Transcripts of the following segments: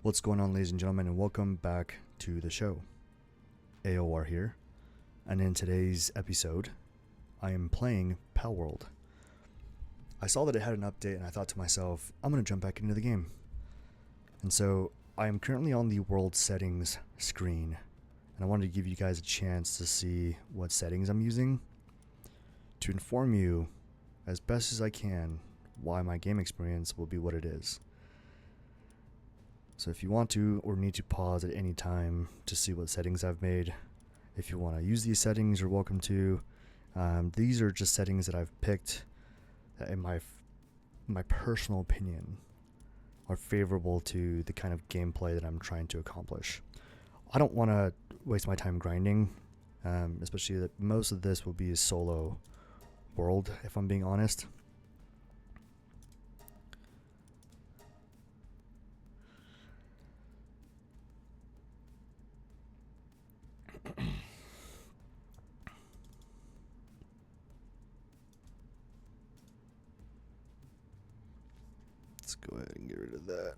What's going on, ladies and gentlemen, and welcome back to the show. AOR here, and in today's episode, I am playing Palworld. I saw that it had an update, and I thought to myself, I'm going to jump back into the game. And so, I am currently on the world settings screen, and I wanted to give you guys a chance to see what settings I'm using to inform you, as best as I can, why my game experience will be what it is. So if you want to or need to pause at any time to see what settings I've made, if you want to use these settings, you're welcome to. These are just settings that I've picked that in my personal opinion are favorable to the kind of gameplay that I'm trying to accomplish. I don't want to waste my time grinding, especially that most of this will be a solo world, if I'm being honest. Let's go ahead and get rid of that.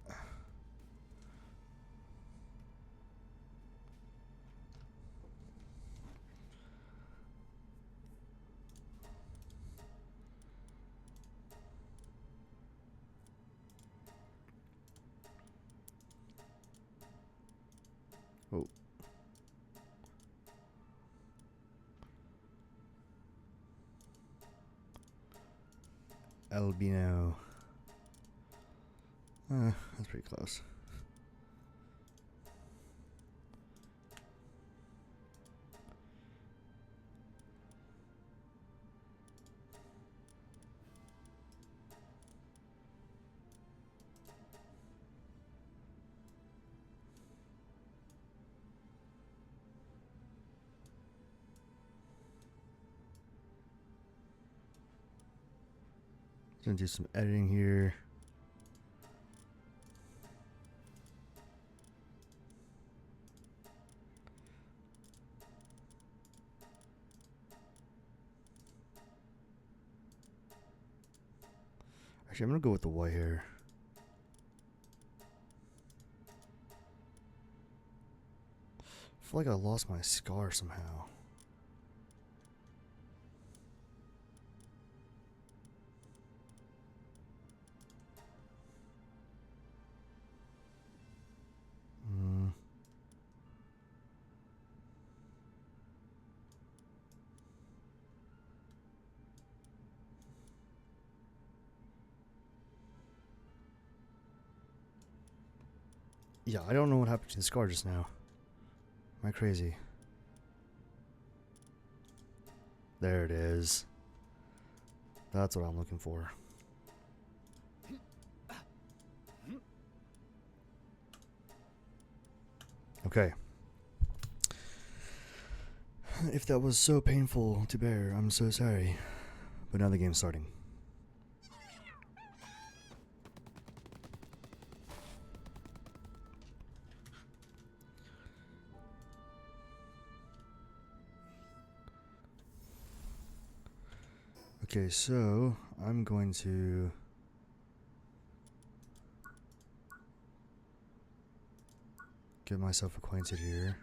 Oh. Albino. That's pretty close. Gonna do some editing here. Actually, I'm gonna go with the white hair. I feel like I lost my scar somehow. Yeah, I don't know what happened to the scar just now. Am I crazy? There it is. That's what I'm looking for. Okay. If that was so painful to bear, I'm so sorry. But now the game's starting. Okay, so I'm going to get myself acquainted here.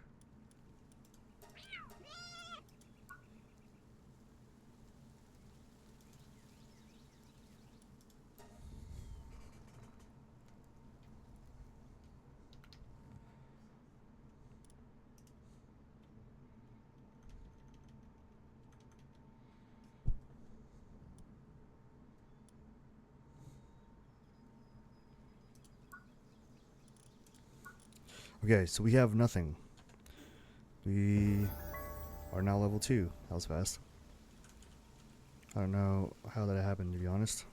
Okay, so we have nothing. We are now level 2. That was fast. I don't know how that happened, to be honest.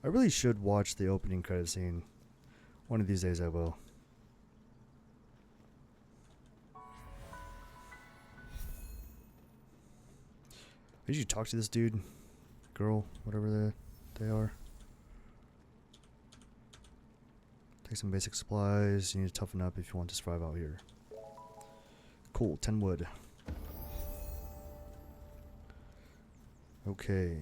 I really should watch the opening credit scene. One of these days I will. Did you talk to this dude? Girl? Whatever they are. Take some basic supplies. You need to toughen up if you want to survive out here. Cool, 10 wood. Okay.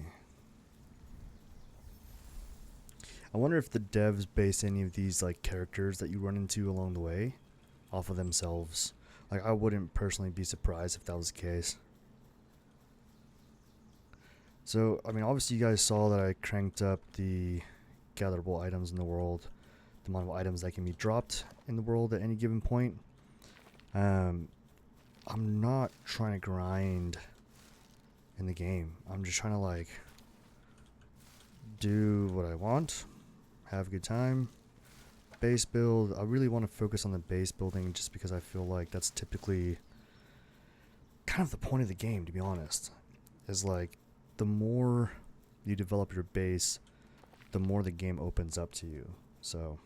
I wonder if the devs base any of these like characters that you run into along the way off of themselves. Like, I wouldn't personally be surprised if that was the case. So, I mean, obviously you guys saw that I cranked up the gatherable items in the world, the amount of items that can be dropped in the world at any given point. I'm not trying to grind in the game. I'm just trying to like do what I want, have a good time. Base build, I really want to focus on the base building just because I feel like that's typically kind of the point of the game, to be honest. Is like, the more you develop your base, the more the game opens up to you. So,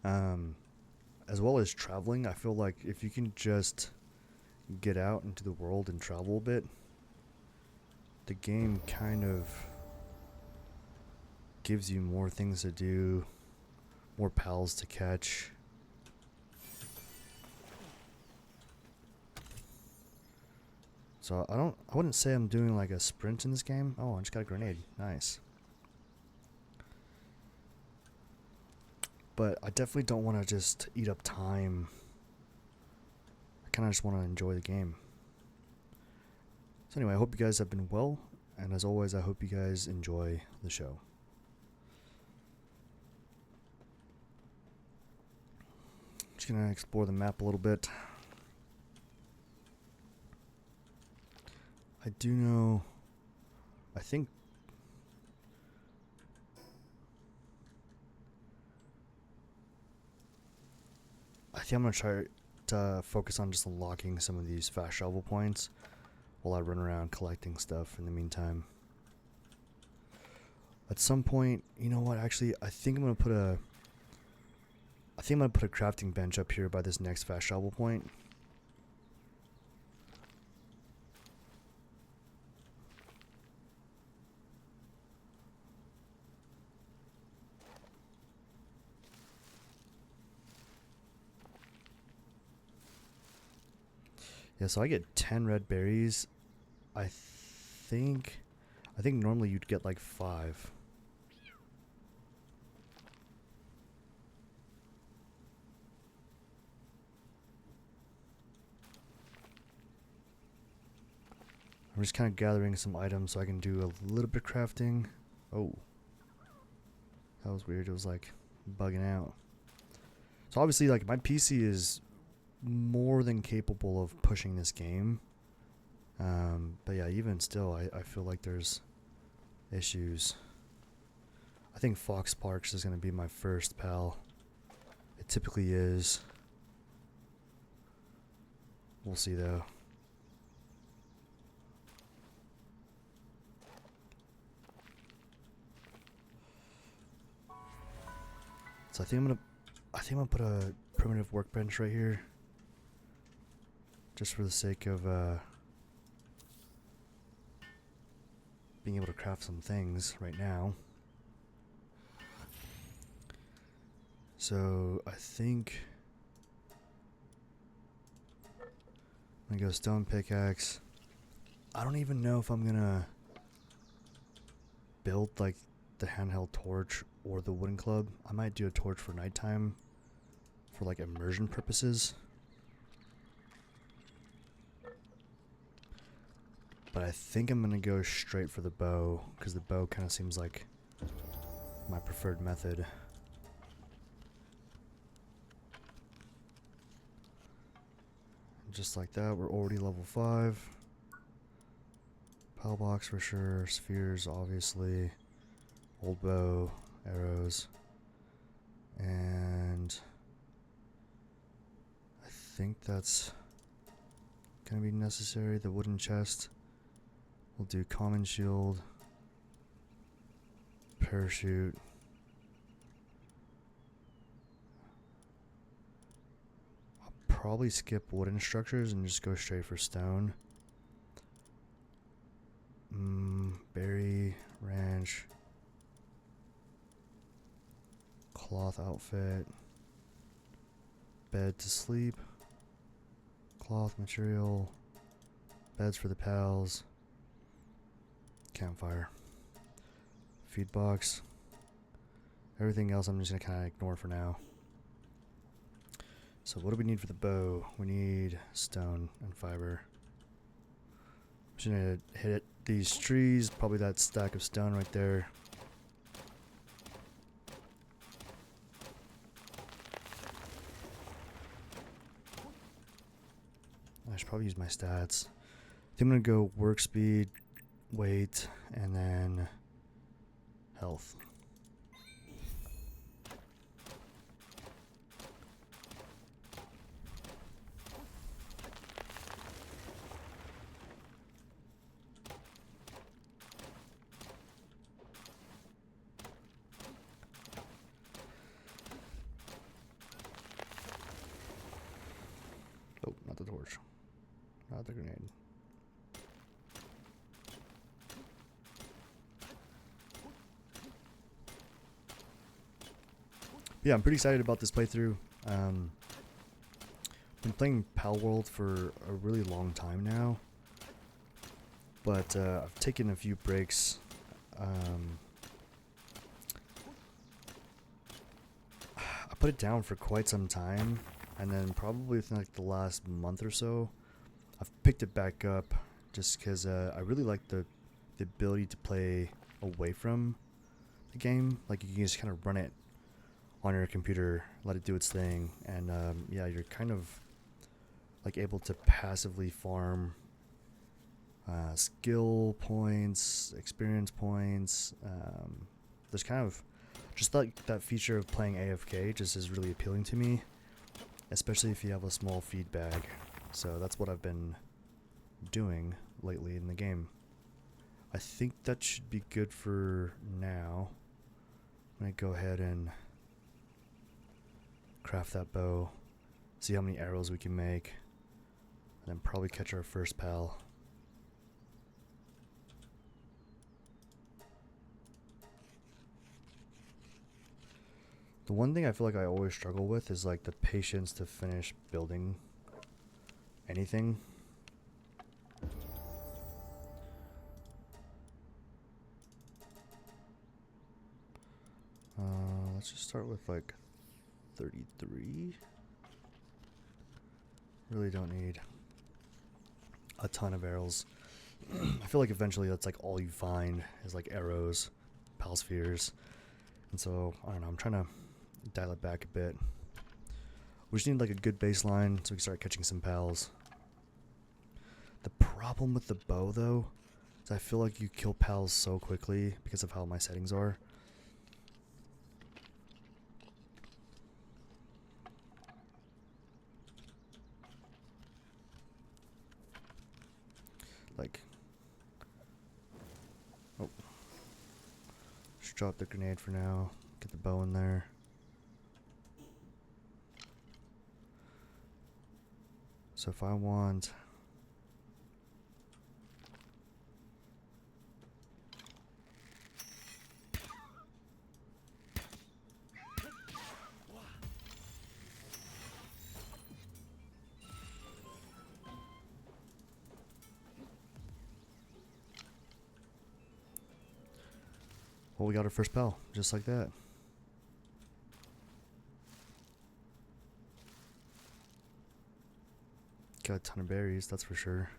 as well as traveling, I feel like if you can just get out into the world and travel a bit, the game kind of gives you more things to do, more pals to catch. So I wouldn't say I'm doing like a sprint in this game. Oh, I just got a grenade. Nice. But I definitely don't want to just eat up time. I kind of just want to enjoy the game. So anyway, I hope you guys have been well, and as always, I hope you guys enjoy the show. Just gonna explore the map a little bit. I do know, I think I'm gonna try to focus on just unlocking some of these fast travel points while I run around collecting stuff in the meantime. At some point, you know what, actually, I think I'm gonna put a crafting bench up here by this next fast travel point. Yeah, so I get 10 red berries. I think normally you'd get like 5. I'm just kind of gathering some items so I can do a little bit of crafting. Oh, that was weird. It was like bugging out. So obviously, like, my PC is more than capable of pushing this game. But yeah, even still, I feel like there's issues. I think Fox Parks is going to be my first pal. It typically is. We'll see though. So I think I'm gonna put a primitive workbench right here, just for the sake of being able to craft some things right now. So I think I'm gonna go stone pickaxe. I don't even know if I'm gonna build like the handheld torch or the wooden club. I might do a torch for nighttime for like immersion purposes. But I think I'm gonna go straight for the bow, because the bow kind of seems like my preferred method. Just like that, we're already level 5. Pile box for sure, spheres obviously, old bow, arrows, and I think that's gonna be necessary. The wooden chest. We'll do common shield, parachute, I'll probably skip wooden structures and just go straight for stone. Berry, ranch, cloth outfit, bed to sleep, cloth material, beds for the pals, campfire. feed box. Everything else I'm just going to kind of ignore for now. So what do we need for the bow? We need stone and fiber. I'm just going to hit these trees, probably that stack of stone right there. I should probably use my stats. I think I'm going to go work speed, weight, and then health. Oh, not the torch. Not the grenade. Yeah, I'm pretty excited about this playthrough. Been playing Palworld for a really long time now, but I've taken a few breaks. I put it down for quite some time, and then probably within like the last month or so, I've picked it back up just because I really like the ability to play away from the game. Like you can just kind of run it on your computer, let it do its thing, and yeah, you're kind of like able to passively farm skill points, experience points. There's kind of just like that feature of playing AFK just is really appealing to me, especially if you have a small feed bag. So that's what I've been doing lately in the game. I think that should be good for now. I'm gonna go ahead and craft that bow, see how many arrows we can make, and then probably catch our first pal. The one thing I feel like I always struggle with is like the patience to finish building anything. Let's just start with like 33. Really don't need a ton of arrows. I feel like eventually that's like all you find is like arrows, pal spheres. And so, I don't know, I'm trying to dial it back a bit. We just need like a good baseline so we can start catching some pals. The problem with the bow though is I feel like you kill pals so quickly because of how my settings are. Like, oh, just drop the grenade for now, get the bow in there. So if I want well, we got our first pal, just like that. Got a ton of berries, that's for sure.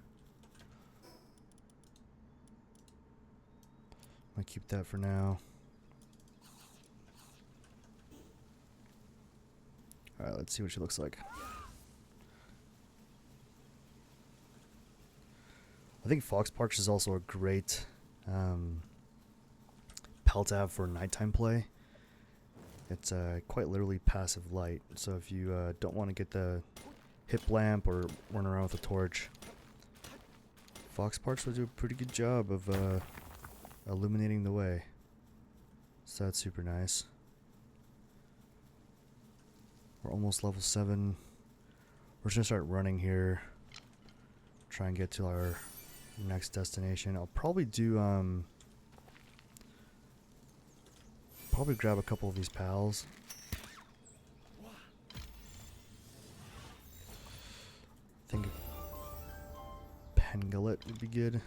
I'm gonna keep that for now. Alright, let's see what she looks like. I think Fox Parks is also a great pal to have for nighttime play. It's quite literally passive light, so if you don't want to get the hip lamp or run around with a torch, Fox Parks will do a pretty good job of illuminating the way. So that's super nice. We're almost level 7. We're just gonna start running here. Try and get to our next destination. I'll probably do probably grab a couple of these pals. I think Pengullet would be good.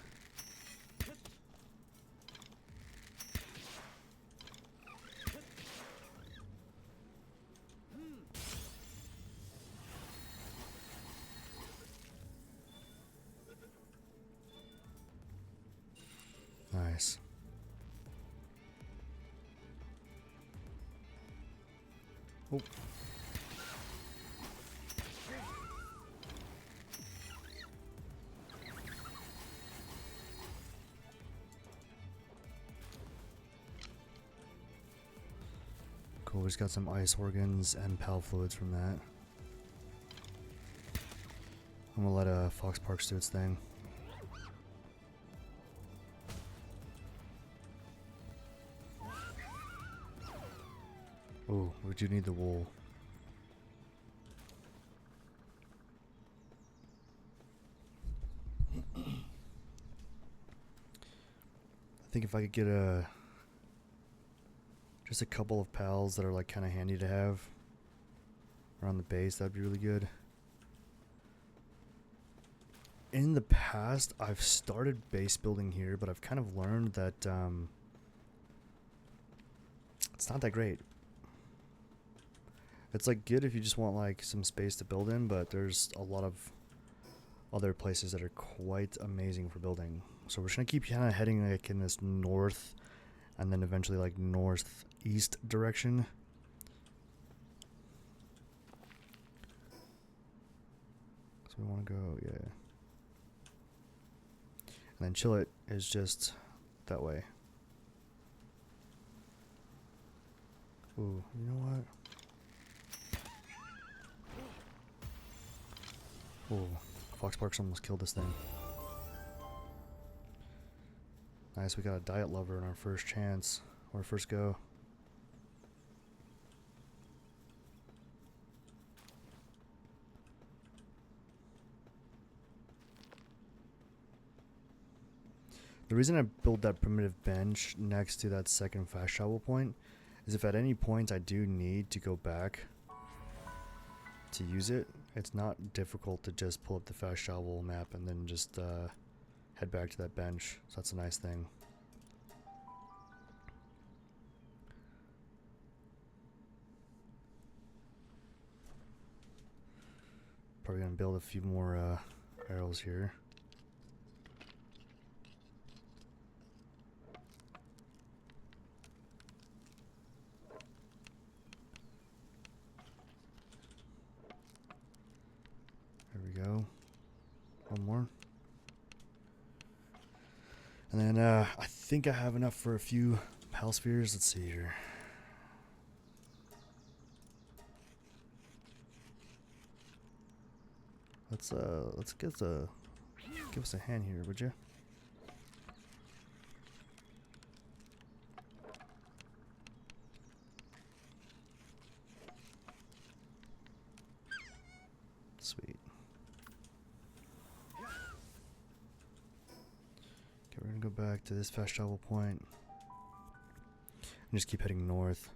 Oh. Cool, we just got some ice organs and pal fluids from that. I'm gonna let Fox Parks do its thing. Oh, we do need the wool. I think if I could get just a couple of pals that are like kind of handy to have around the base, that'd be really good. In the past, I've started base building here, but I've kind of learned that it's not that great. It's like good if you just want like some space to build in, but there's a lot of other places that are quite amazing for building. So we're just gonna keep kind of heading like in this north and then eventually like northeast direction. So we want to go, yeah. And then Chillet is just that way. Ooh, you know what? Ooh, Fox Parks almost killed this thing. Nice, we got a diet lover in our first chance, or first go. The reason I built that primitive bench next to that second fast travel point is if at any point I do need to go back to use it, it's not difficult to just pull up the fast travel map and then just head back to that bench. So that's a nice thing. Probably gonna build a few more arrows here. There we go. One more. And then I think I have enough for a few pal spheres. Let's see here. Let's give us a hand here, would you? Sweet. Okay, we're gonna go back to this fast travel point and just keep heading north.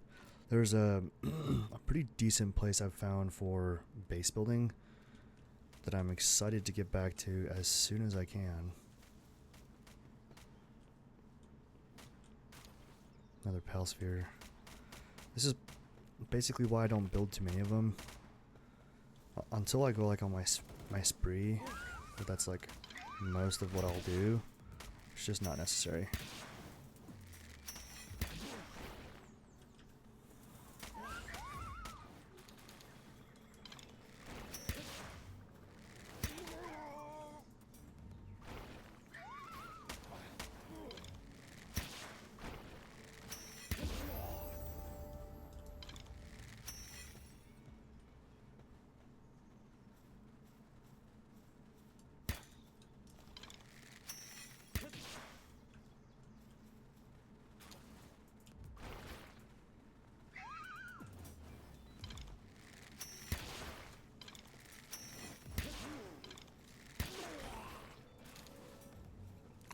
There's a a pretty decent place I've found for base building that I'm excited to get back to as soon as I can. Another pal sphere. This is basically why I don't build too many of them. Until I go like on my spree, but that's like most of what I'll do. It's just not necessary.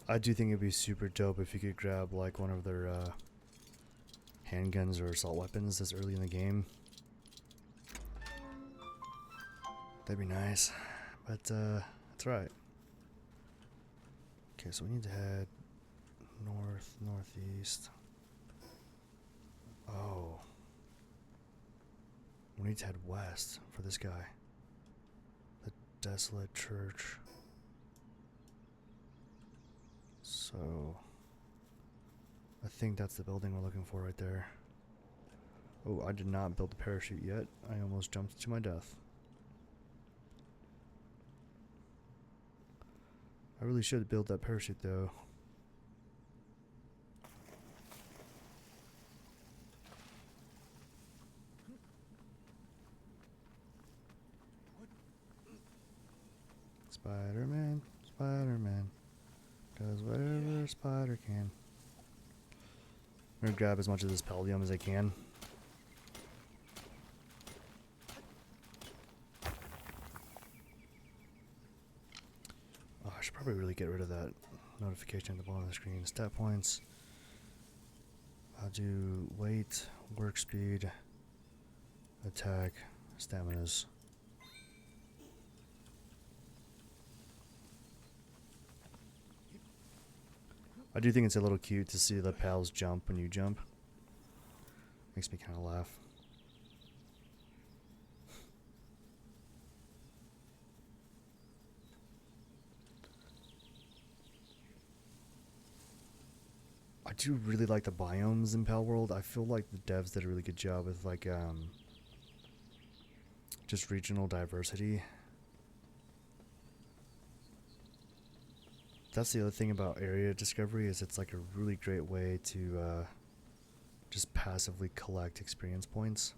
I do think it'd be super dope if you could grab like one of their handguns or assault weapons this early in the game. That'd be nice, but that's right. Okay, so we need to head north, northeast. Oh, we need to head west for this guy. The desolate church. So I think that's the building we're looking for right there. Oh, I did not build the parachute yet. I almost jumped to my death. I really should build that parachute though. Spider-Man, Spider-Man, does whatever a spider can. I'm gonna grab as much of this pallium as I can. Oh, I should probably really get rid of that notification at the bottom of the screen. Stat points. I'll do weight, work speed, attack, staminas. I do think it's a little cute to see the pals jump when you jump. Makes me kind of laugh. I do really like the biomes in Palworld. I feel like the devs did a really good job with like just regional diversity. That's the other thing about area discovery, is it's like a really great way to just passively collect experience points.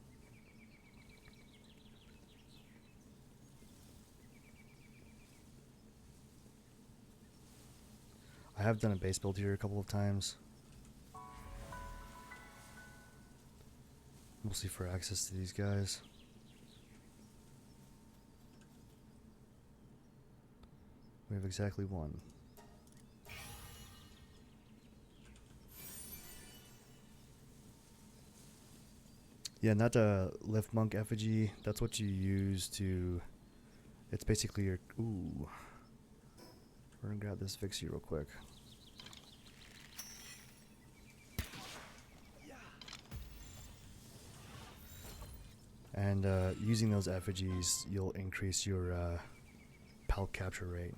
I have done a base build here a couple of times. Mostly for access to these guys. We have exactly one. Yeah, and that lift monk effigy, that's what you use to, it's basically your, ooh. We're gonna grab this Vixie real quick. And using those effigies, you'll increase your pal capture rate,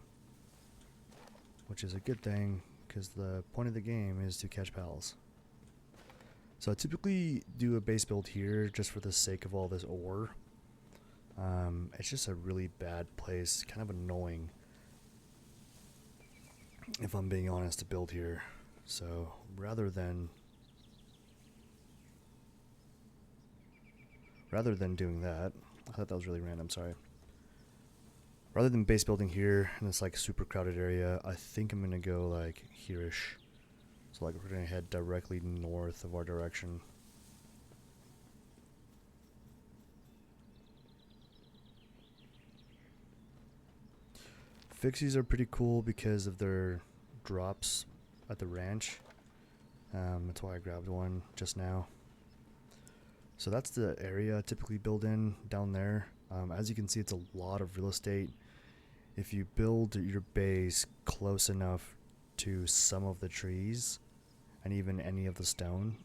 which is a good thing because the point of the game is to catch pals. So I typically do a base build here just for the sake of all this ore. It's just a really bad place, kind of annoying, if I'm being honest, to build here. So rather than doing that, I thought that was really random, sorry. Rather than base building here in this like super crowded area, I think I'm gonna go like here-ish. So like we're gonna head directly north of our direction. Fixies are pretty cool because of their drops at the ranch. That's why I grabbed one just now. So that's the area I typically build in down there. As you can see, it's a lot of real estate. If you build your base close enough to some of the trees and even any of the stone,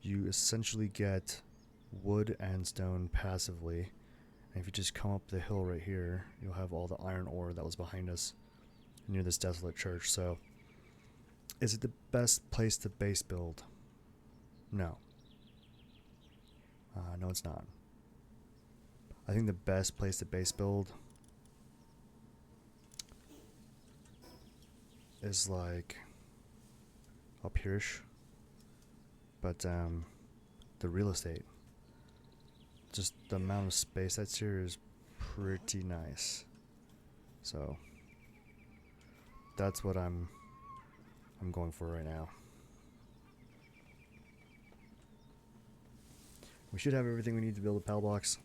you essentially get wood and stone passively. And if you just come up the hill right here, you'll have all the iron ore that was behind us near this desolate church. So is it the best place to base build? No. No, it's not. I think the best place to base build is like up here-ish. But the real estate, just the amount of space that's here is pretty nice. So that's what I'm going for right now. We should have everything we need to build a pal box.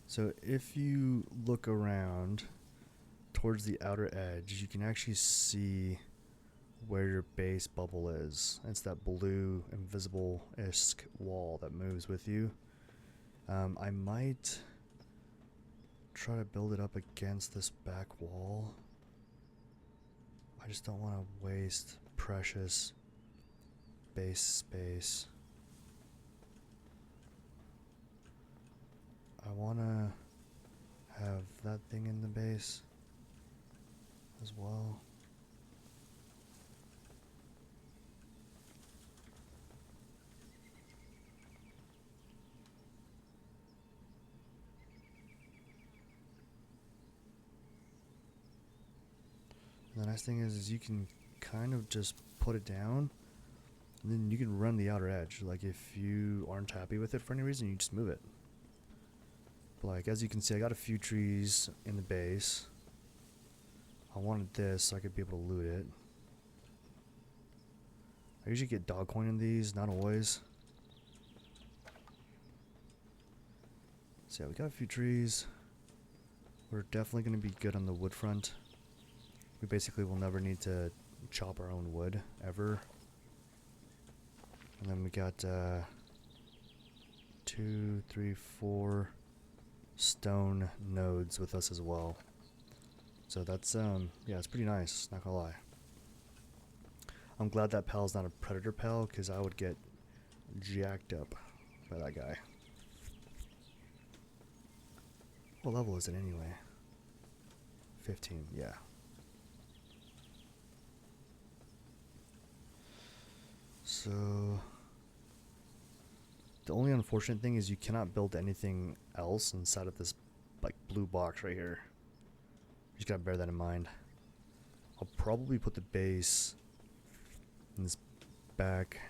So if you look around towards the outer edge, you can actually see where your base bubble is. It's that blue invisible-esque wall that moves with you. I might try to build it up against this back wall. I just don't want to waste precious base space. I want to have that thing in the base as well. nice thing is you can kind of just put it down, and then you can run the outer edge. Like if you aren't happy with it for any reason, you just move it. But like as you can see, I got a few trees in the base. I wanted this so I could be able to loot it. I usually get dog coin in these, not always. So yeah, we got a few trees. We're definitely going to be good on the wood front. We basically will never need to chop our own wood, ever. And then we got 2, 3, 4 stone nodes with us as well. So that's, yeah, it's pretty nice, not gonna lie. I'm glad that pal's not a predator pal, because I would get jacked up by that guy. What level is it anyway? 15, yeah. So the only unfortunate thing is you cannot build anything else inside of this like blue box right here. You just gotta bear that in mind. I'll probably put the base in this back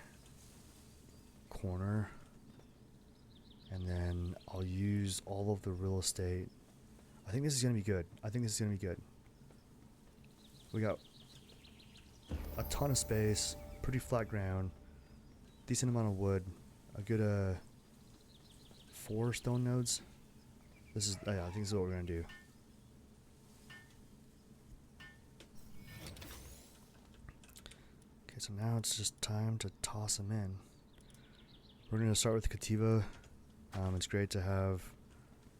corner, and then I'll use all of the real estate. I think this is gonna be good. We got a ton of space, pretty flat ground, decent amount of wood, a good 4 stone nodes. This is, yeah, I think this is what we're gonna do. Okay, so now it's just time to toss them in. We're gonna start with Kativa. It's great to have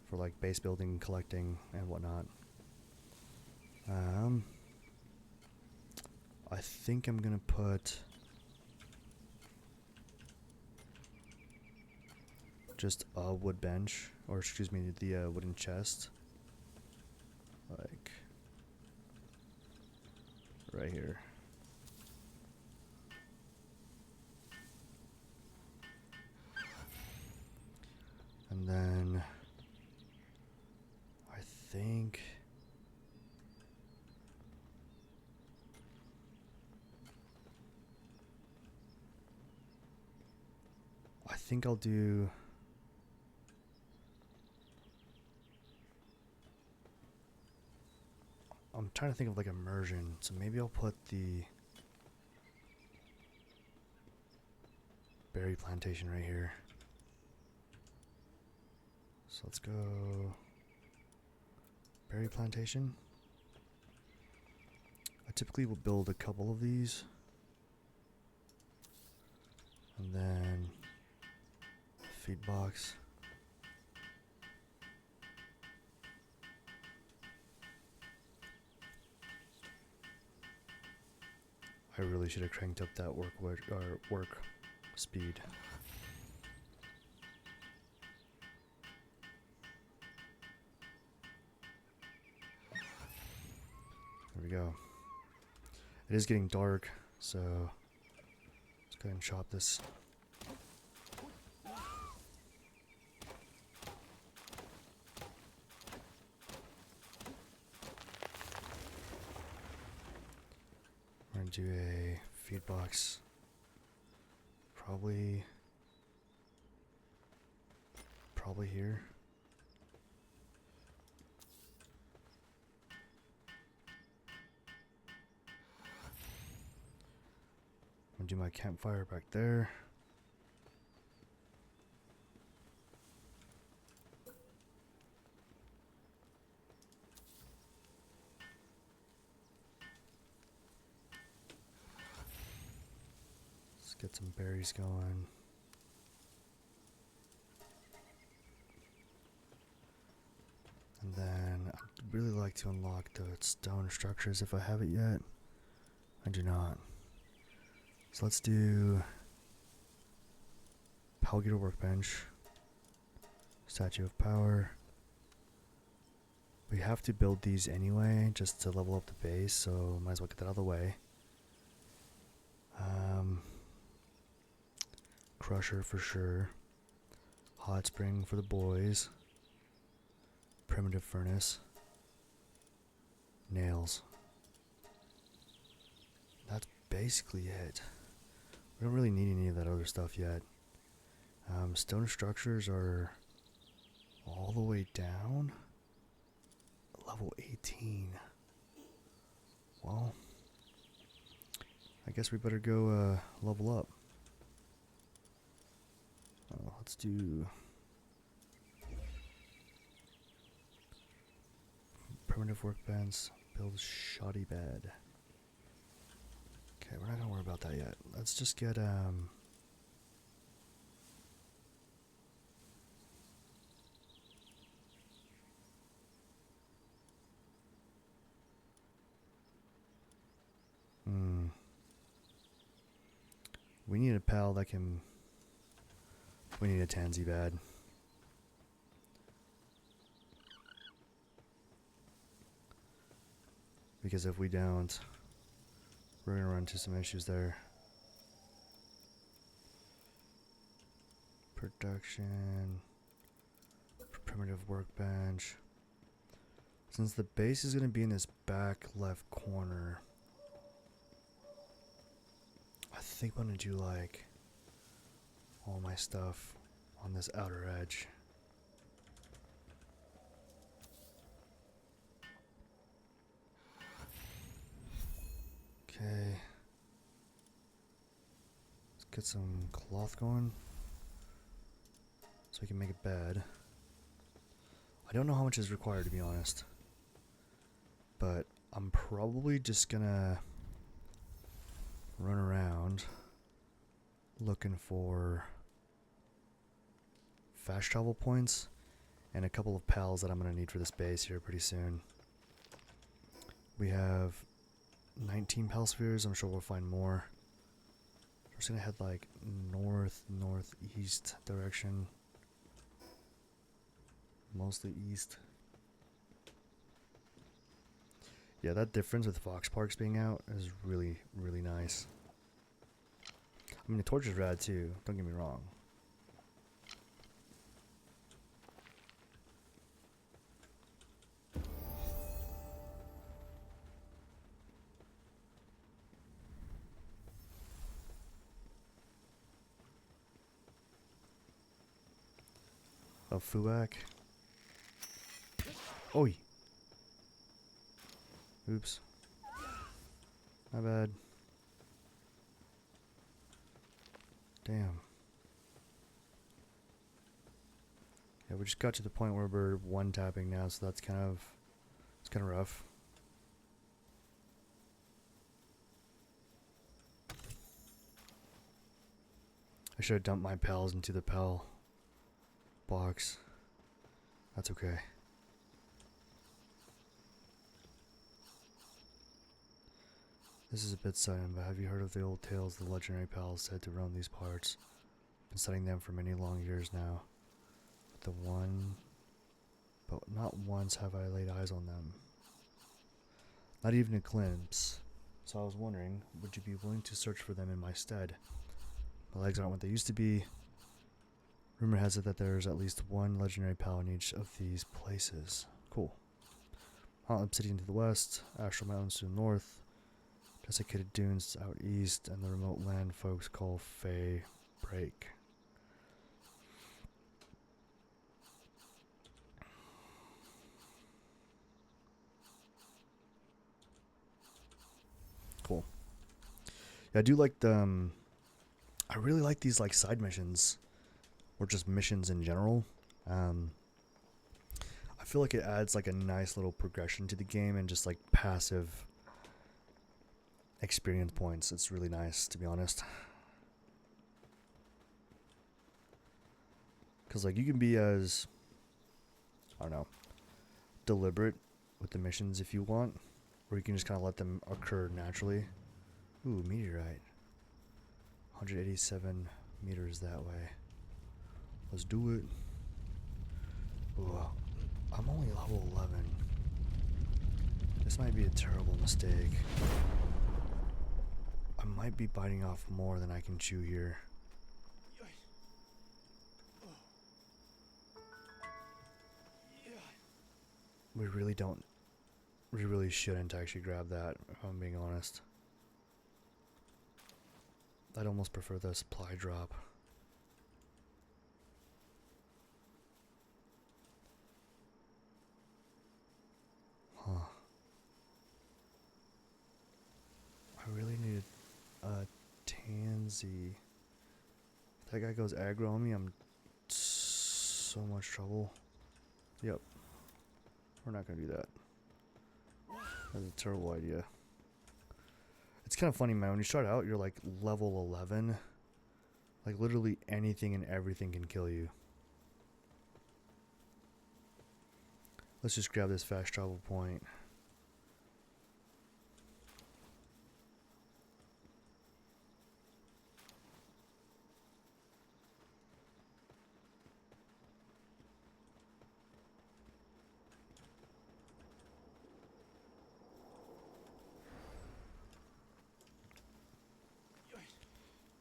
for like base building, collecting, and whatnot. I think I'm gonna put just a wood bench, or excuse me, the wooden chest, like right here. And then I think I'll do I'm trying to think of like immersion, so maybe I'll put the berry plantation right here. So let's go berry plantation. I typically will build a couple of these, and then feed box. I really should have cranked up that work speed. There we go. It is getting dark, so let's go ahead and chop this. We're gonna do a feed box. Probably here. I'm gonna do my campfire back there. Let's get some berries going. And then I'd really like to unlock the stone structures if I haven't yet. I do not. So let's do Palworld workbench, statue of power. We have to build these anyway just to level up the base, so might as well get that out of the way. Crusher for sure. Hot spring for the boys. Primitive furnace. Nails. basically it. We don't really need any of that other stuff yet. Stone structures are all the way down. Level 18. Well, I guess we better go level up. Let's do primitive workbench, build shoddy bed. Okay, we're not gonna worry about that yet. Let's just get we need a pal that can. We need a tansy bed. Because if we don't, we're gonna run into some issues there. Production, primitive workbench. Since the base is gonna be in this back left corner, I think I'm gonna do like all my stuff on this outer edge. Okay. Let's get some cloth going so we can make a bed. I don't know how much is required, to be honest, but I'm probably just gonna run around looking for fast travel points and a couple of pals that I'm gonna need for this base here pretty soon. We have 19 pal spheres. I'm sure we'll find more. We're just gonna head like northeast direction, mostly east. Yeah, that difference with Fox Parks being out is really nice. I mean, the torch is rad too, don't get me wrong. A Fuak. Oi. Oops. My bad. Damn. Yeah, we just got to the point where we're one tapping now, so that's kind of rough. I should have dumped my pals into the pal box. That's okay. This is a bit sudden, but have you heard of the old tales the legendary pals said to roam these parts? Been studying them for many long years now. But not once have I laid eyes on them. Not even a glimpse. So I was wondering, would you be willing to search for them in my stead? My legs aren't what they used to be. Rumor has it that there's at least one legendary pal in each of these places. Cool. Mount Obsidian to the west, Astral Mountains to the north, desiccated dunes out east, and the remote land folks call Fey Break. Cool. Yeah, I do like the. I really like these like side missions, or just missions in general. I feel like it adds like a nice little progression to the game and just like passive experience points. It's really nice, to be honest. Because like you can be as, I don't know, deliberate with the missions if you want, or you can just kind of let them occur naturally. Ooh, meteorite. 187 meters that way. Let's do it. Ooh, I'm only level 11. This might be a terrible mistake. I might be biting off more than I can chew here. We really shouldn't actually grab that, if I'm being honest. I'd almost prefer the supply drop. Huh. I really need a tansy. If that guy goes aggro on me, I'm so much trouble. Yep. We're not gonna do that. That's a terrible idea. It's kind of funny, man. When you start out, you're like level 11. Like literally anything and everything can kill you. Let's just grab this fast travel point.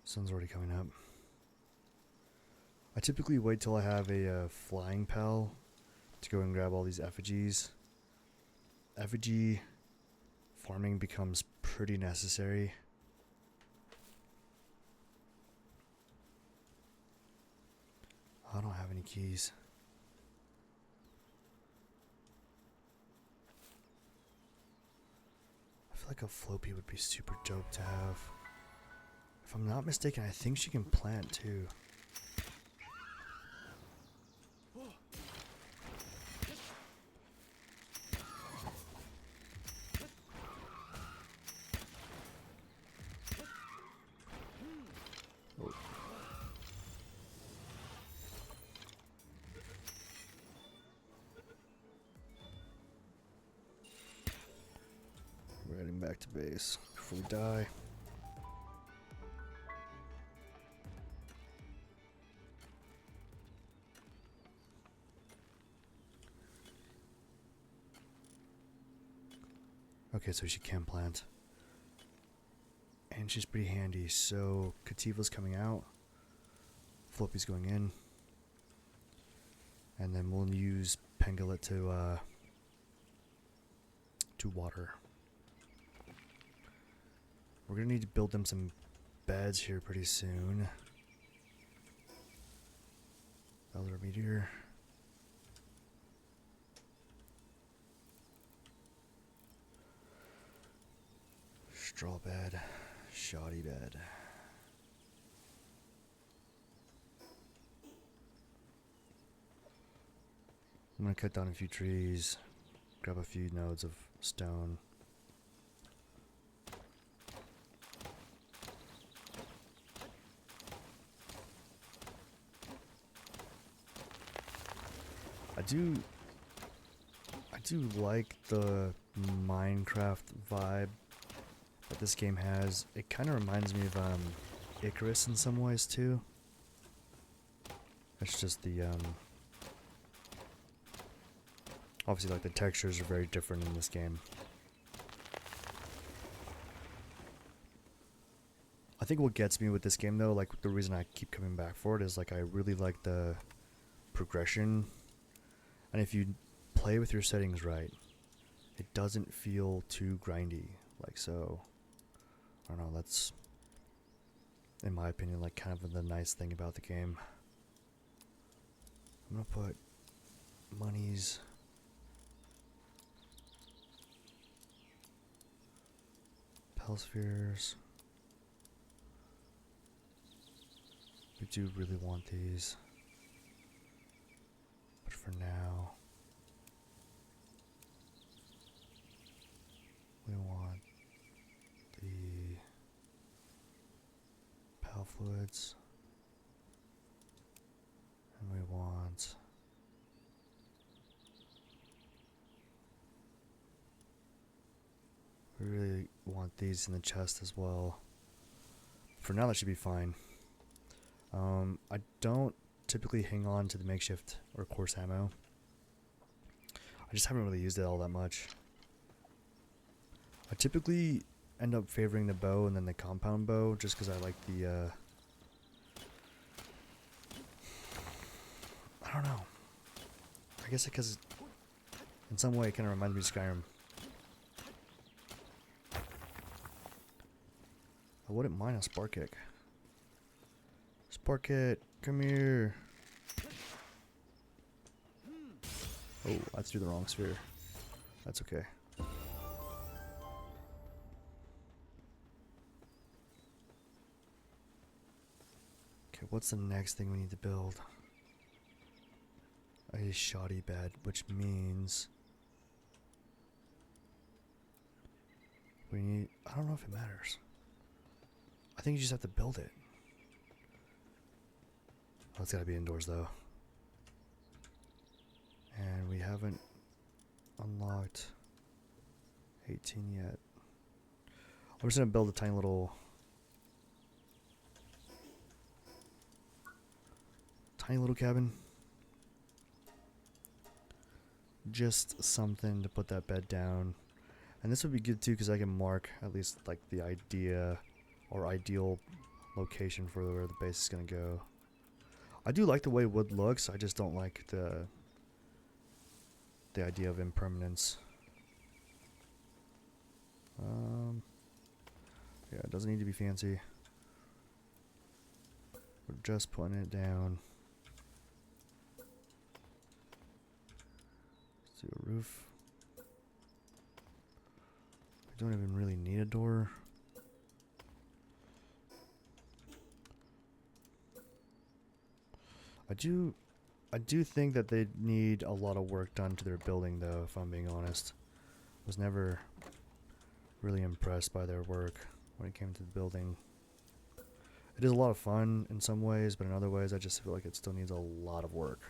Sun's already coming up. I typically wait till I have a flying pal to go and grab all these effigies. Effigy farming becomes pretty necessary. I don't have any keys. I feel like a Floppy would be super dope to have. If I'm not mistaken, I think she can plant too. Oh. We're heading back to base before we die. Okay, so she can plant. And she's pretty handy. So Kativa's coming out. Floppy's going in. And then we'll use Pengulet to water. We're gonna need to build them some beds here pretty soon. Elder Meteor. Straw bed, shoddy bed. I'm gonna cut down a few trees, grab a few nodes of stone. I do like the Minecraft vibe that this game has. It kind of reminds me of Icarus in some ways too. It's just the obviously like the textures are very different in this game. I think what gets me with this game though, like the reason I keep coming back for it, is like I really like the progression, and if you play with your settings right, it doesn't feel too grindy. Like, so I don't know, that's in my opinion like kind of the nice thing about the game. I'm gonna put monies, Pal spheres. We do really want these, but for now we want the Pal fluids, and we want really want these in the chest as well. For now that should be fine. I don't typically hang on to the makeshift or coarse ammo. I just haven't really used it all that much. I typically end up favoring the bow and then the compound bow just because I like the I don't know. I guess because in some way it kind of reminds me of Skyrim. I wouldn't mind a spark kick. Spark it. Come here. Oh, I threw the wrong sphere. That's okay. Okay, what's the next thing we need to build? A shoddy bed, which means we need... I don't know if it matters. I think you just have to build it. Oh, it's gotta be indoors though. And we haven't unlocked 18 yet. I'm just gonna build a tiny little cabin. Just something to put that bed down. And this would be good too because I can mark at least like the idea or ideal location for where the base is gonna go. I do like the way wood looks, I just don't like the idea of impermanence. Yeah, it doesn't need to be fancy. We're just putting it down. Let's do a roof. I don't even really need a door. I do think that they need a lot of work done to their building though, if I'm being honest. Was never really impressed by their work when it came to the building. It is a lot of fun in some ways, but in other ways I just feel like it still needs a lot of work.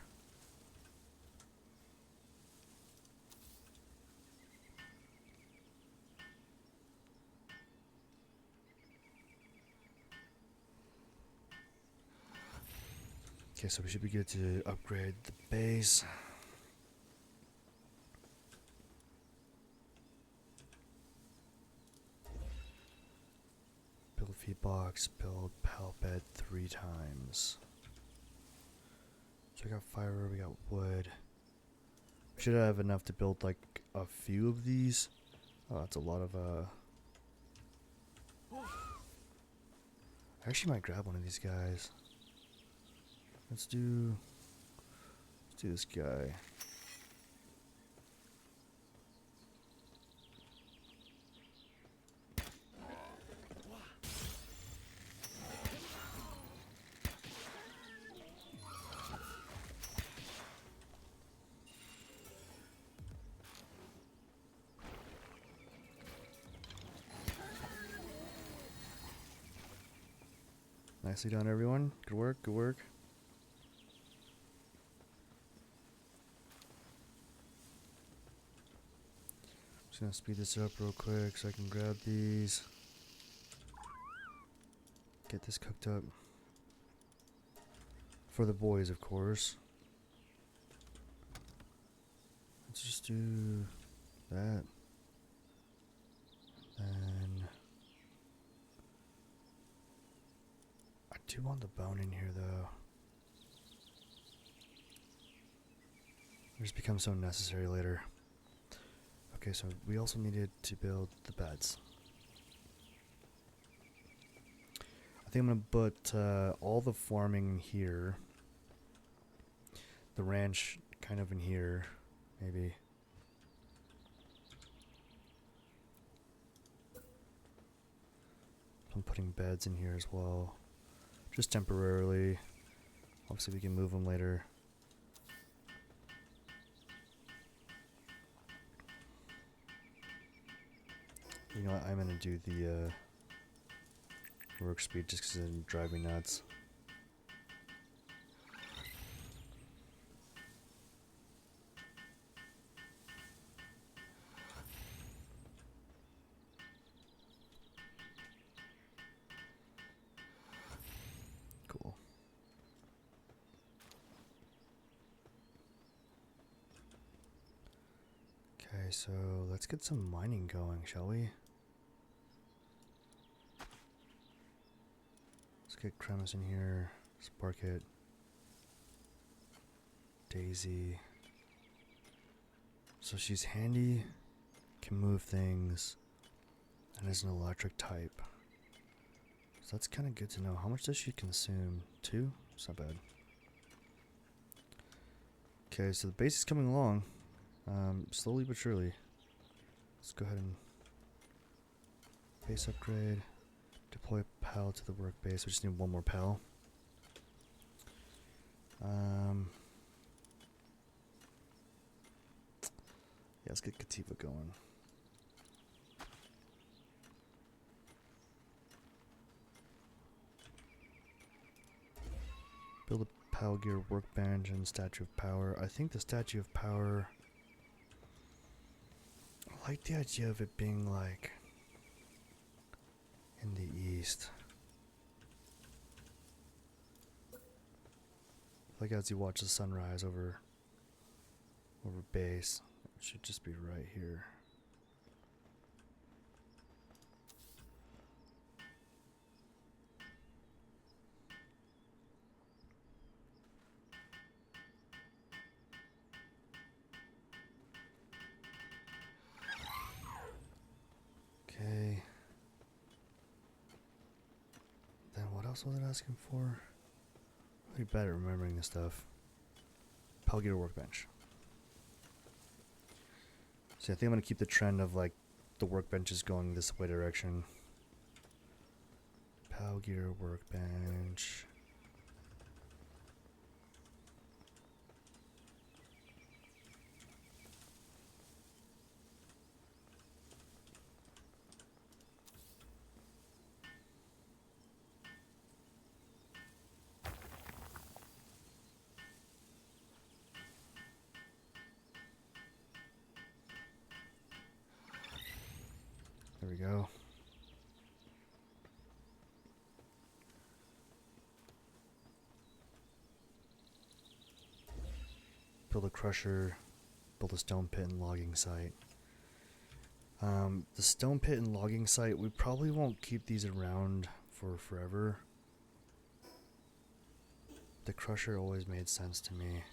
Okay, so we should be good to upgrade the base. Build feed box, build pal bed 3 times. So we got fiber, we got wood. We should have enough to build like a few of these. Oh, that's a lot of I actually might grab one of these guys. Let's do this guy. Nicely done, everyone. Good work, good work. Just gonna speed this up real quick so I can grab these. Get this cooked up. For the boys, of course. Let's just do that. And I do want the bone in here though. It just becomes so necessary later. Okay, so we also needed to build the beds. I think I'm gonna put all the farming here. The ranch kind of in here, maybe. I'm putting beds in here as well. Just temporarily. Obviously we can move them later. You know what, I'm gonna do the work speed just because it'll drive me nuts. Cool. Okay, so let's get some mining going, shall we? Let's get Cremus in here, Spark it, Daisy. So she's handy, can move things, and is an electric type. So that's kind of good to know. How much does she consume? 2. It's not bad. Okay, so the base is coming along. Slowly but surely. Let's go ahead and base upgrade. Deploy PAL to the workbase. We just need one more PAL. Yeah, let's get Kativa going. Build a PAL gear workbench and statue of power. I think the statue of power, I like the idea of it being like in the east. Like as you watch the sunrise over base, it should just be right here. Okay. Then what else was it asking for? Really bad at remembering this stuff. PAL gear workbench. So I think I'm gonna keep the trend of like the workbenches going this way direction. PAL gear workbench. There we go. Build a crusher, build a stone pit and logging site. The stone pit and logging site, we probably won't keep these around for forever. The crusher always made sense to me.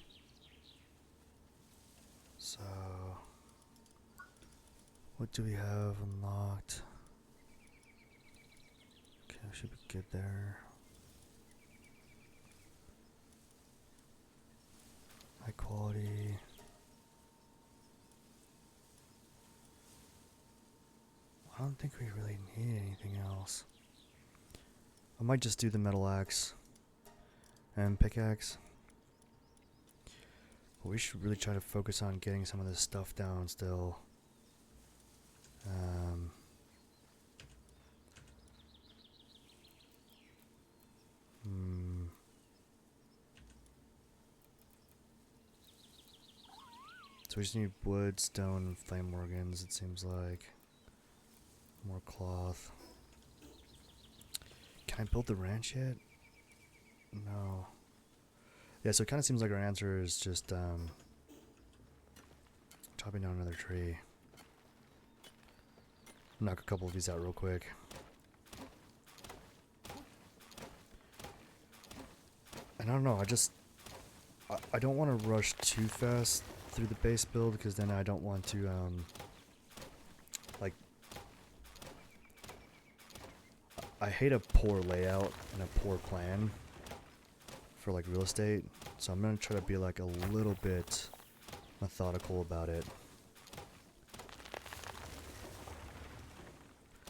So, what do we have unlocked? Okay, we should be good there. High quality. I don't think we really need anything else. I might just do the metal axe and pickaxe. But we should really try to focus on getting some of this stuff down still. So we just need wood, stone, and flame organs, it seems like. More cloth. Can I build the ranch yet? No. Yeah, so it kind of seems like our answer is just chopping down another tree. Knock a couple of these out real quick. And I don't know, I don't want to rush too fast through the base build, because then I don't want to like, I hate a poor layout and a poor plan for like real estate, so I'm gonna try to be like a little bit methodical about it.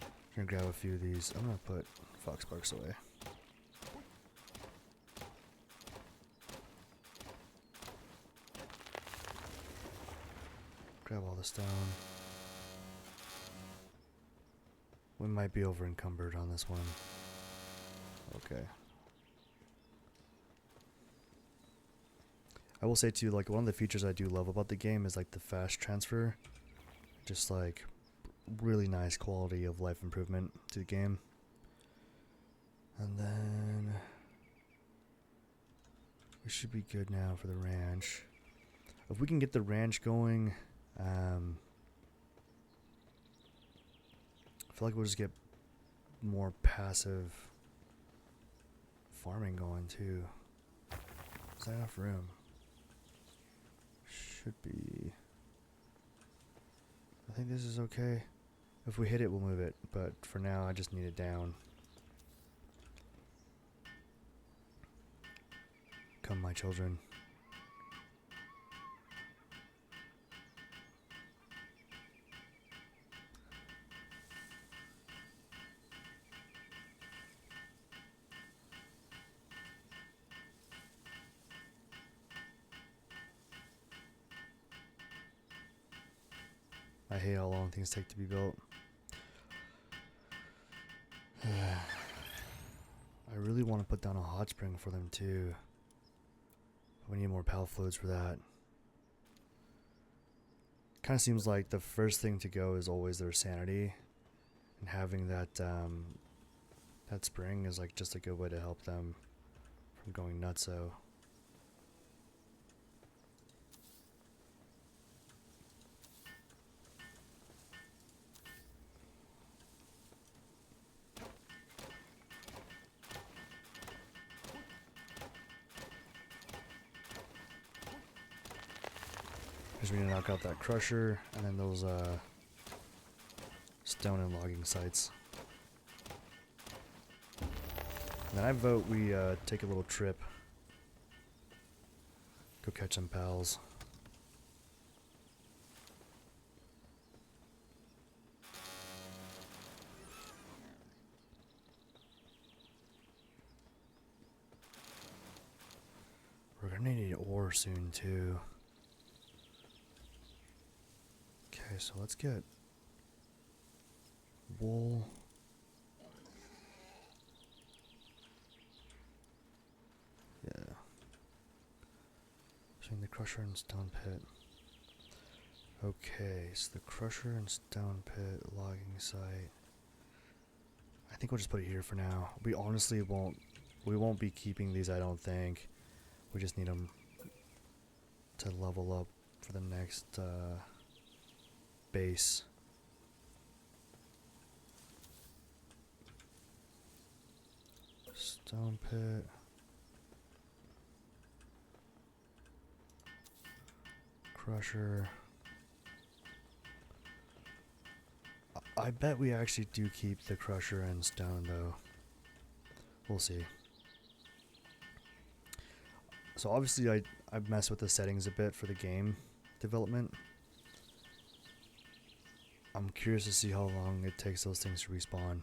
I'm gonna grab a few of these. I'm gonna put fox sparks away. Grab all the stone. We might be over encumbered on this one. Okay. I will say too, like, one of the features I do love about the game is like the fast transfer. Just like really nice quality of life improvement to the game. And then we should be good now for the ranch. If we can get the ranch going, I feel like we'll just get more passive farming going too. Is that enough room? Should be. I think this is okay. If we hit it, we'll move it. But for now, I just need it down. Come, my children. I hate how long things take to be built. I really want to put down a hot spring for them too. We need more pal fluids for that. Kind of seems like the first thing to go is always their sanity, and having that that spring is like just a good way to help them from going nutso. Because we need to knock out that crusher and then those stone and logging sites. And then I vote we take a little trip. Go catch some pals. We're gonna need ore soon too. Okay, so let's get wool. Yeah. Between the crusher and stone pit. Okay, so the crusher and stone pit logging site. I think we'll just put it here for now. We honestly won't be keeping these, I don't think. We just need them to level up for the next base. Stone pit. Crusher. I bet we actually do keep the crusher and stone though. We'll see. So obviously I mess with the settings a bit for the game development. I'm curious to see how long it takes those things to respawn.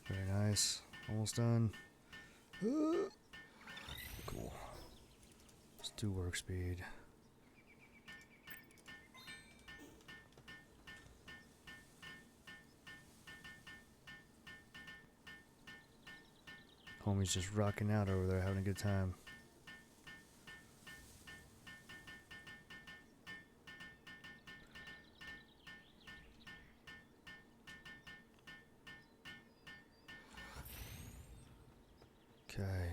Very nice. Almost done. Cool. Let's do work speed. Homie's just rocking out over there, having a good time. Okay.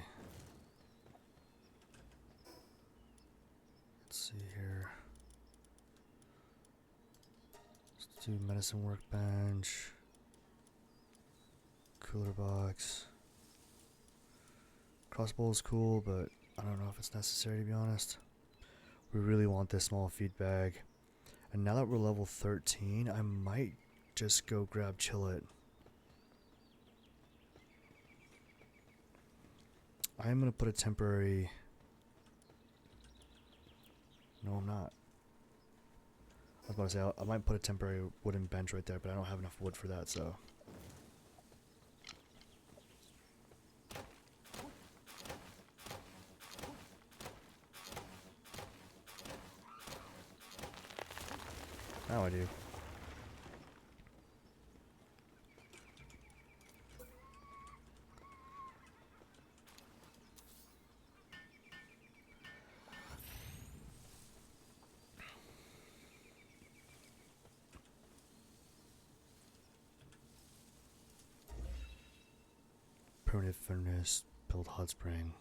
Let's see here. Let's do medicine workbench. Cooler box. Crossbow is cool, but I don't know if it's necessary to be honest. We really want this small feed bag. And now that we're level 13, I might just go grab Chillet. I am going to put a temporary... No, I'm not. I was about to say, I might put a temporary wooden bench right there, but I don't have enough wood for that, so... Now I do. Primitive furnace, build hot spring.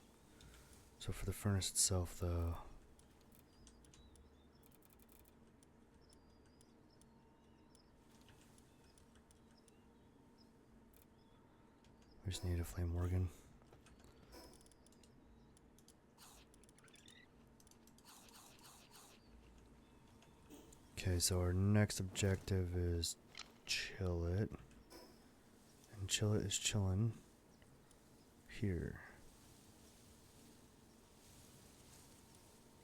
So for the furnace itself though, We just need a flame organ. Okay, so our next objective is Chillet. And Chillet is chilling here.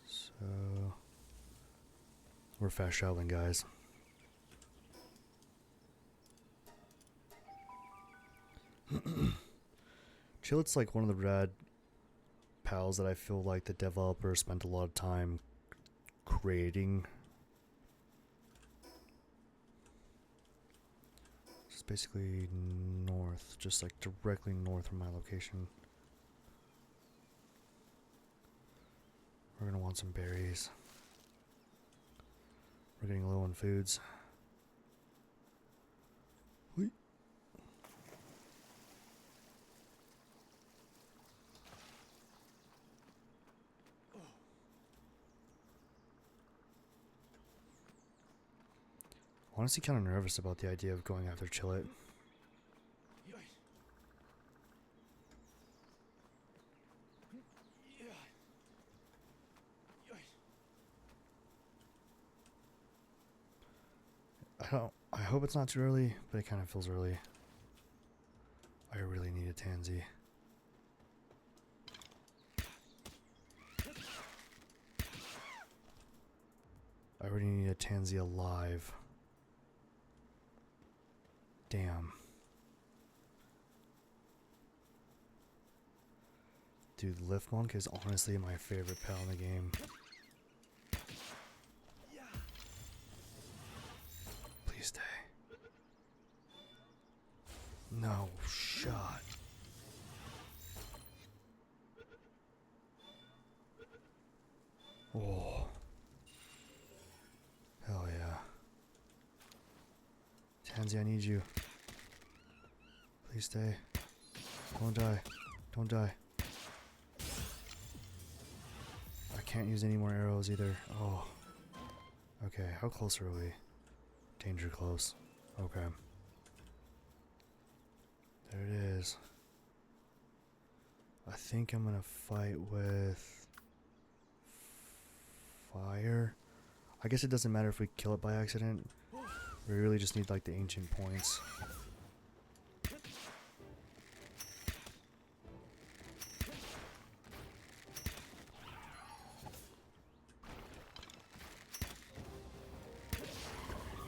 So we're fast traveling, guys. Chillet's like one of the rad pals that I feel like the developer spent a lot of time creating. It's basically north, just like directly north from my location. We're gonna want some berries. We're getting low on foods. Whee. Honestly, kind of nervous about the idea of going after Chillet. I hope it's not too early, but it kind of feels early. I really need a tansy. I already need a tansy alive. Damn. Dude, Lift Monk is honestly my favorite pal in the game. Please stay. No shot. Oh. Hell yeah. Tansy, I need you. Please stay. Don't die. Don't die. I can't use any more arrows either. Oh. Okay, how close are we? Danger close. Okay. There it is. I think I'm gonna fight with fire. I guess it doesn't matter if we kill it by accident. We really just need like the ancient points.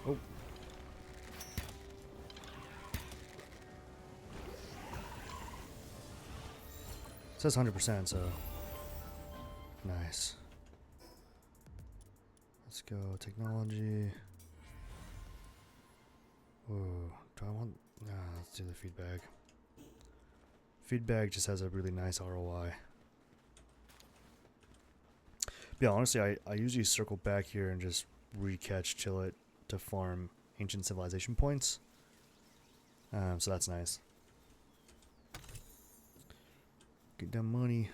Oh. It says 100%, so nice. Let's go technology. Ooh, do I want? Nah, let's do the feedback. Feedback just has a really nice ROI. But yeah, honestly, I usually circle back here and just recatch Chillet to farm ancient civilization points. So that's nice. Get that money.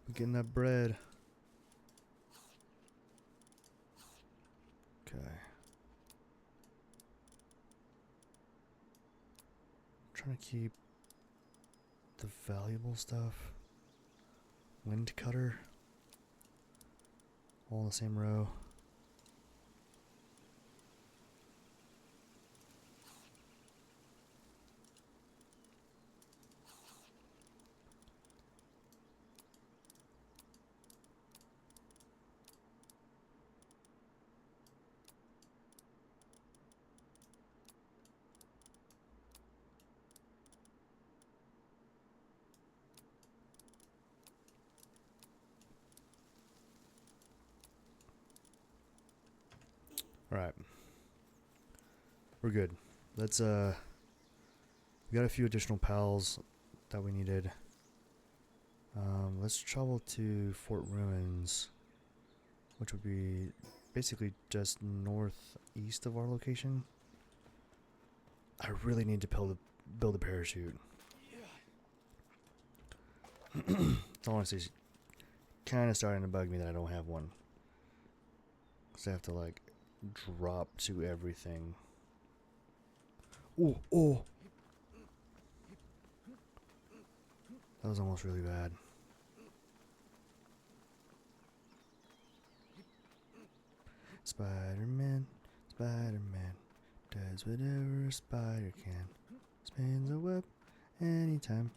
We're getting that bread. Okay. Trying to keep the valuable stuff. Wind cutter. All in the same row. Alright. We're good. Let's, we got a few additional pals that we needed. Let's travel to Fort Ruins, which would be basically just northeast of our location. I really need to build a parachute. It's honestly kind of starting to bug me that I don't have one. Because I have to, like, drop to everything. Oh, oh! That was almost really bad. Spider-Man, Spider-Man, does whatever a spider can. Spins a web anytime,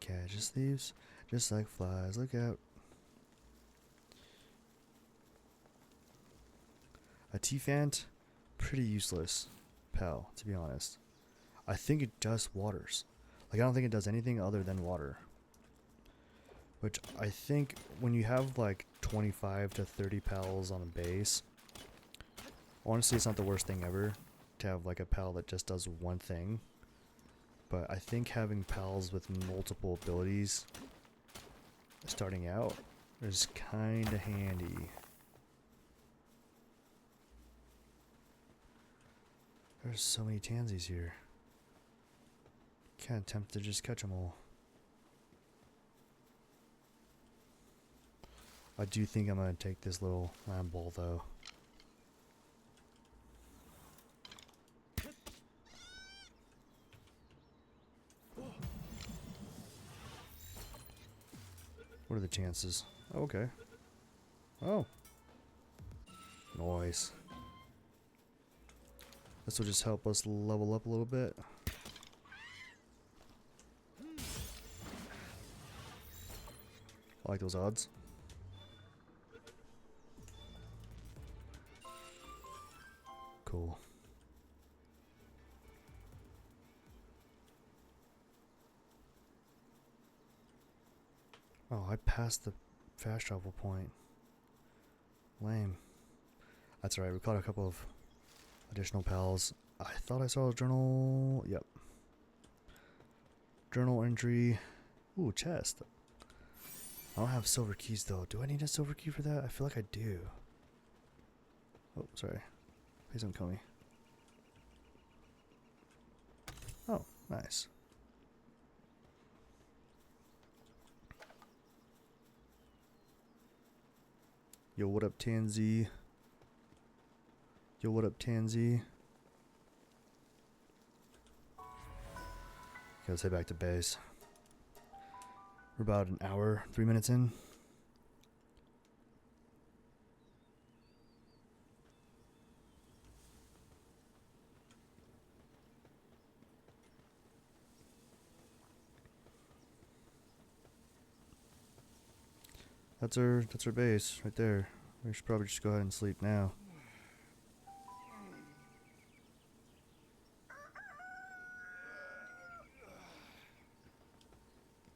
catches thieves just like flies. Look out. A T-Fant, pretty useless pal, to be honest. I think it just waters. Like, I don't think it does anything other than water. Which I think when you have like 25 to 30 pals on a base, honestly, it's not the worst thing ever to have like a pal that just does one thing. But I think having pals with multiple abilities starting out is kind of handy. There's so many tansies here. Can't attempt to just catch them all. I do think I'm going to take this little land ball though. What are the chances? Okay. Oh. Nice. This will just help us level up a little bit. I like those odds. Cool. Oh, I passed the fast travel point. Lame. That's alright, we caught a couple of additional pals. I thought I saw a journal. Yep. Journal entry. Ooh, chest. I don't have silver keys though. Do I need a silver key for that? I feel like I do. Oh, sorry. Please don't kill me. Oh, nice. Yo, what up, Tansy? Yo, what up, Tansy? Okay, let's head back to base. We're about an hour, 3 minutes in. That's our base right there. We should probably just go ahead and sleep now.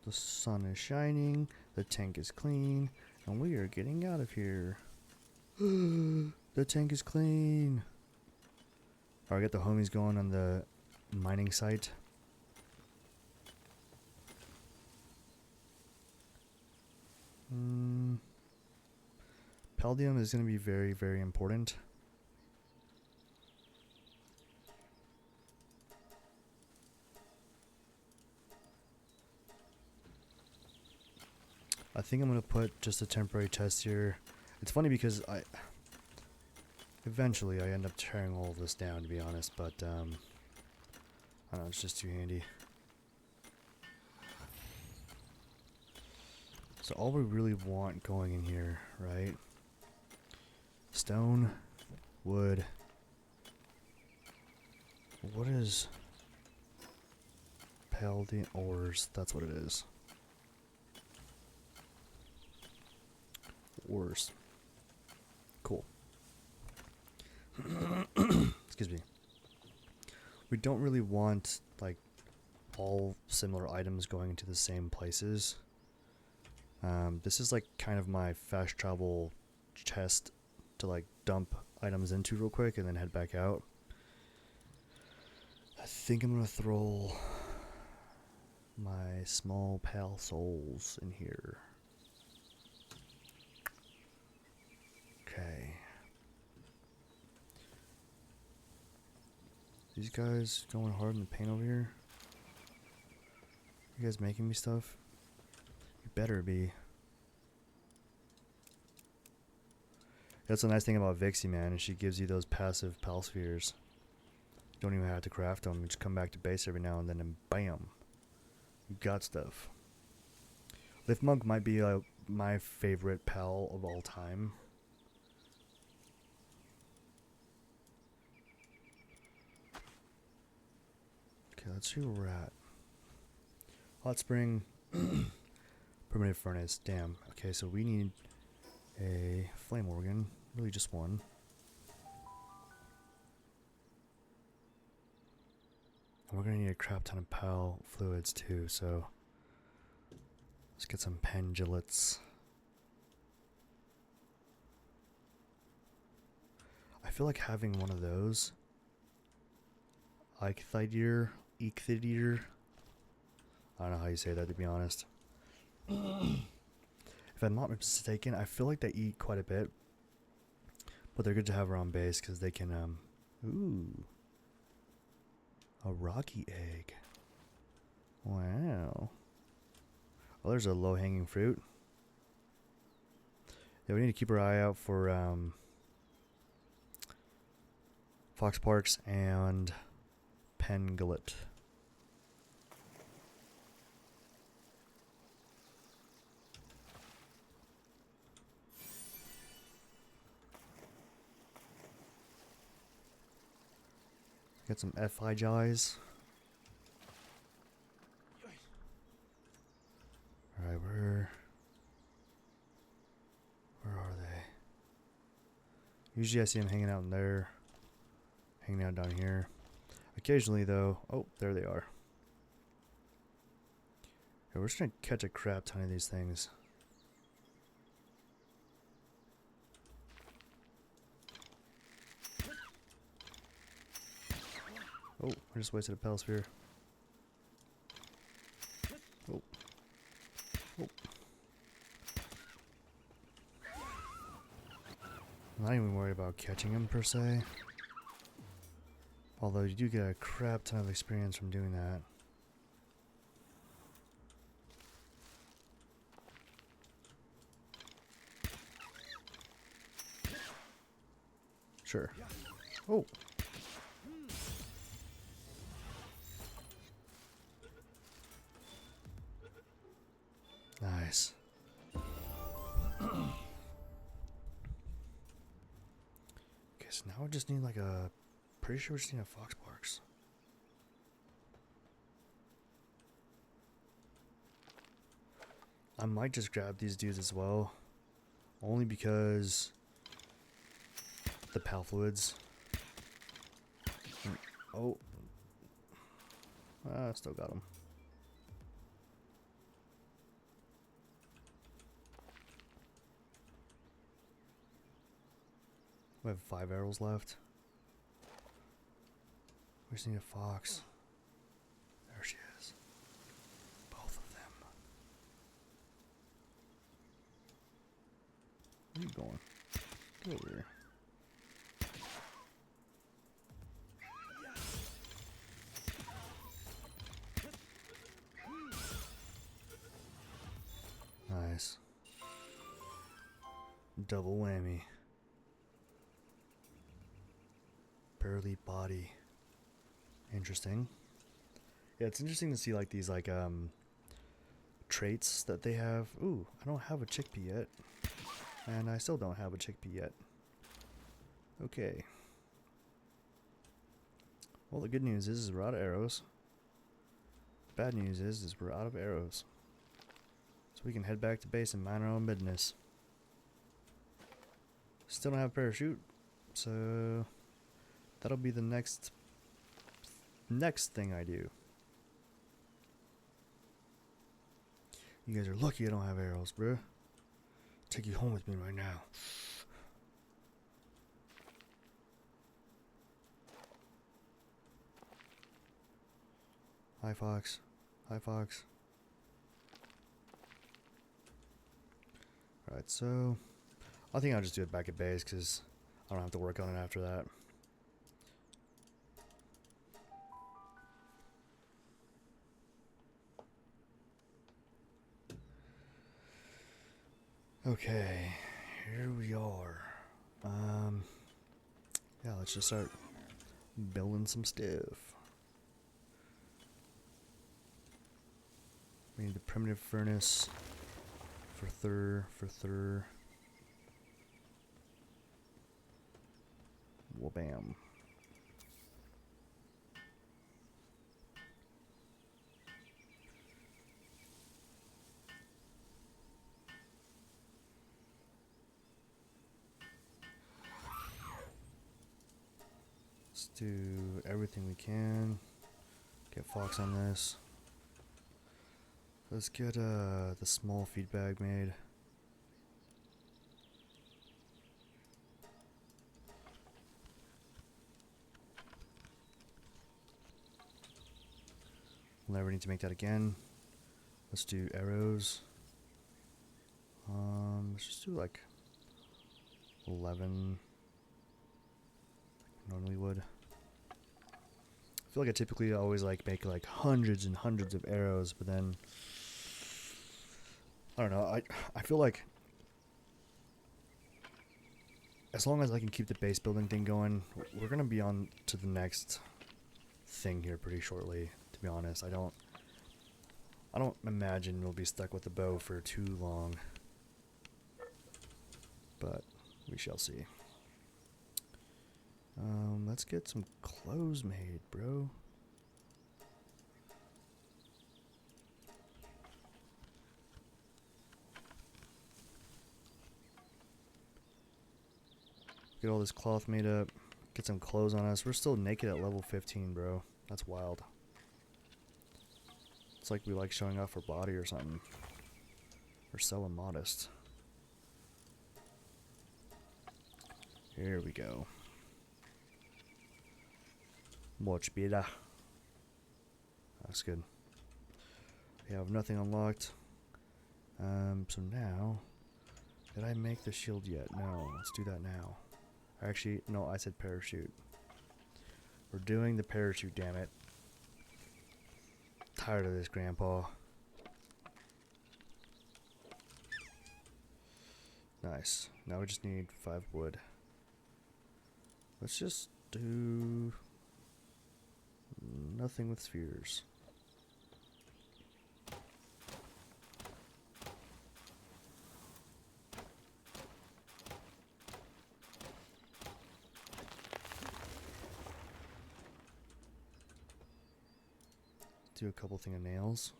The sun is shining, the tank is clean, and we are getting out of here. The tank is clean. Alright, got the homies going on the mining site. Palladium is going to be very, very important. I think I'm going to put just a temporary chest here. It's funny because eventually I end up tearing all of this down, to be honest, but I don't know, it's just too handy. So all we really want going in here, right? Stone, wood. What is Palladium ores? That's what it is. Ores. Cool. Excuse me. We don't really want like all similar items going into the same places. This is like kind of my fast travel chest to like dump items into real quick and then head back out. I think I'm gonna throw my small pal souls in here. Okay. These guys going hard in the paint over here. You guys making me stuff? You better be. That's the nice thing about Vixie, man, is she gives you those passive pal spheres. You don't even have to craft them. You just come back to base every now and then and bam. You got stuff. Lift Monk might be my favorite pal of all time. Okay, let's see where we're at. Hot Spring, Primitive Furnace. Damn. Okay, so we need a flame organ. Really just one. And we're going to need a crap ton of pal fluids too, so let's get some pendulets. I feel like having one of those, Eichthydir, I don't know how you say that, to be honest. If I'm not mistaken, I feel like they eat quite a bit, but they're good to have around base because they can, ooh, a rocky egg. Wow. Well, there's a low-hanging fruit. Yeah, we need to keep our eye out for, Fox Parks and Pangolin. Get some FI Jais. Alright, where are they? Usually I see them hanging out in there. Hanging out down here. Occasionally though, oh, there they are. Okay, we're just gonna catch a crap ton of these things. Oh, I just wasted a Pal Sphere. Oh. Oh. I'm not even worried about catching him per se. Although you do get a crap ton of experience from doing that. Sure. Oh. Nice. Okay, so now we just need like a... Pretty sure we just need a Fox Parks. I might just grab these dudes as well. Only because... the Pal Fluids. Oh. I still got them. We have 5 arrows left. We just need a fox. There she is. Both of them. Where are you going? Get over here. Nice. Double whammy. Burly body. Interesting. Yeah, it's interesting to see like these like traits that they have. Ooh, I don't have a chickpea yet. And I still don't have a chickpea yet. Okay. Well, the good news is we're out of arrows. Bad news is we're out of arrows. So we can head back to base and mind our own business. Still don't have a parachute, so that'll be the next thing I do. You guys are lucky I don't have arrows, bruh. Take you home with me right now. Hi, Fox. Hi, Fox. Alright, so I think I'll just do it back at base because I don't have to work on it after that. Okay, here we are. Yeah, let's just start building some stuff. We need the primitive furnace. for thur. Well, bam. Let's do everything we can. Get Fox on this. Let's get the small feed bag made. We'll never need to make that again. Let's do arrows. Let's just do like 11. Normally would. I feel like I typically always like make like hundreds and hundreds of arrows, but then I don't know. I feel like as long as I can keep the base building thing going, we're gonna be on to the next thing here pretty shortly. To be honest, I don't imagine we'll be stuck with the bow for too long, but we shall see. Let's get some clothes made, bro. Get all this cloth made up. Get some clothes on us. We're still naked at level 15, bro. That's wild. It's like we like showing off our body or something. We're so immodest. Here we go. Much better. That's good. We have nothing unlocked. So now, did I make the shield yet? No, let's do that now. Actually, no, I said parachute. We're doing the parachute, damn it. Tired of this, Grandpa. Nice. Now we just need 5 wood. Let's just do nothing with spheres. Do a couple thing of nails.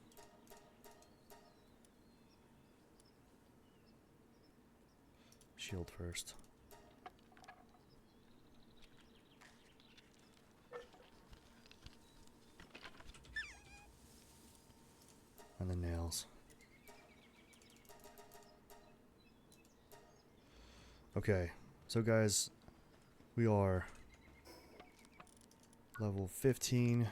Shield first. And the nails. Okay, so guys, we are level 15.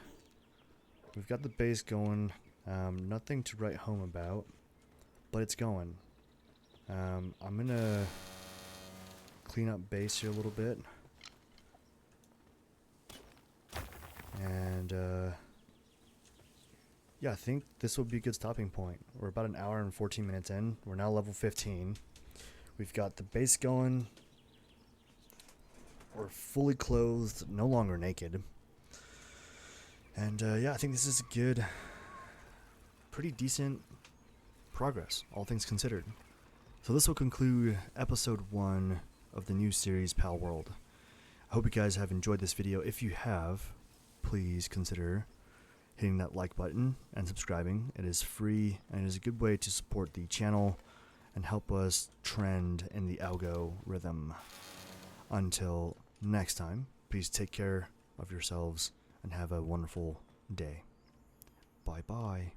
We've got the base going. Nothing to write home about, but it's going. I'm gonna clean up base here a little bit. And yeah, I think this will be a good stopping point. We're about an hour and 14 minutes in. We're now level 15. We've got the base going. We're fully clothed, no longer naked. And yeah, I think this is a good, pretty decent progress, all things considered. So this will conclude episode 1 of the new series, Palworld. I hope you guys have enjoyed this video. If you have, please consider hitting that like button and subscribing. It is free and it is a good way to support the channel and help us trend in the algorithm. Until next time, please take care of yourselves and have a wonderful day. Bye bye.